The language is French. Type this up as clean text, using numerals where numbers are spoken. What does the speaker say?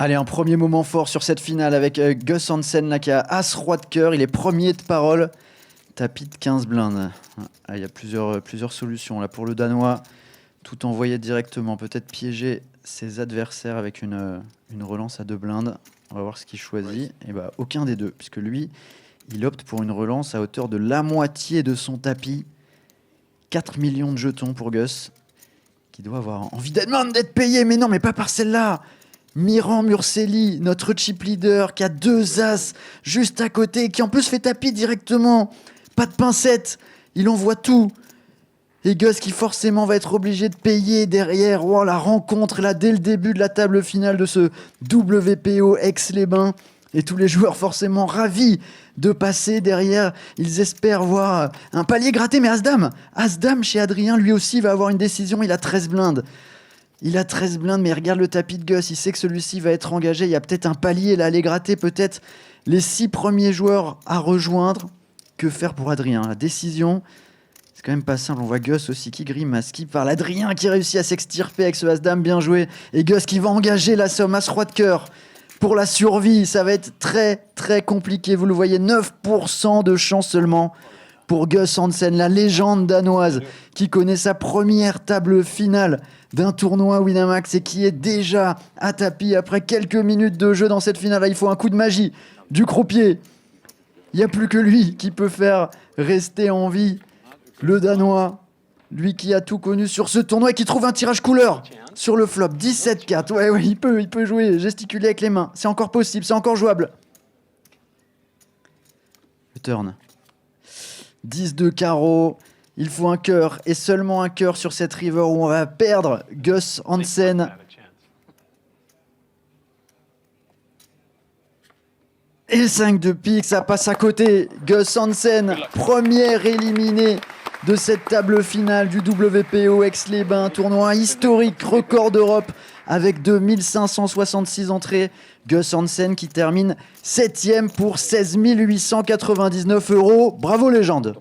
Allez, un premier moment fort sur cette finale avec Gus Hansen là, qui a As-Roi de cœur. Il est premier de parole. Tapis de 15 blindes. Ah, il y a plusieurs solutions là pour le Danois. Tout envoyer directement, peut-être piéger ses adversaires avec une relance à 2 blindes. On va voir ce qu'il choisit. Et bah, aucun des deux, puisque lui, il opte pour une relance à hauteur de la moitié de son tapis. 4 millions de jetons pour Gus, qui doit avoir envie d'être payé. Mais non, mais pas par celle-là. Miran Murselli, notre chip leader, qui a 2 as juste à côté, qui en plus fait tapis directement. Pas de pincette, il envoie tout. Et Gus qui forcément va être obligé de payer derrière. Oh, la rencontre là dès le début de la table finale de ce WPO Aix-les-Bains. Et tous les joueurs forcément ravis de passer derrière. Ils espèrent voir un palier gratté. Mais As-Dame chez Adrien, lui aussi va avoir une décision. Il a 13 blindes. Il a 13 blindes, mais il regarde le tapis de Gus. Il sait que celui-ci va être engagé. Il y a peut-être un palier là à aller gratter. Peut-être les 6 premiers joueurs à rejoindre. Que faire pour Adrien? La décision, c'est quand même pas simple. On voit Gus aussi qui grimace, qui parle. Adrien qui réussit à s'extirper avec ce As-Dame, bien joué. Et Gus qui va engager la somme, As-Roi de cœur. Pour la survie, ça va être très très compliqué. Vous le voyez, 9% de chance seulement pour Gus Hansen, la légende danoise qui connaît sa première table finale d'un tournoi Winamax et qui est déjà à tapis après quelques minutes de jeu dans cette finale. Là, il faut un coup de magie du croupier. Il n'y a plus que lui qui peut faire rester en vie le Danois. Lui qui a tout connu sur ce tournoi et qui trouve un tirage couleur sur le flop. 17-4. Ouais, il peut jouer, gesticuler avec les mains. C'est encore possible, c'est encore jouable. Le turn. 10 de carreau. Il faut un cœur et seulement un cœur sur cette river où on va perdre Gus Hansen. Et le 5 de pique, ça passe à côté. Gus Hansen, premier éliminé de cette table finale du WPO Aix-les-Bains. Tournoi historique, record d'Europe avec 2566 entrées. Gus Hansen qui termine 7e pour 16 899 €. Bravo légende.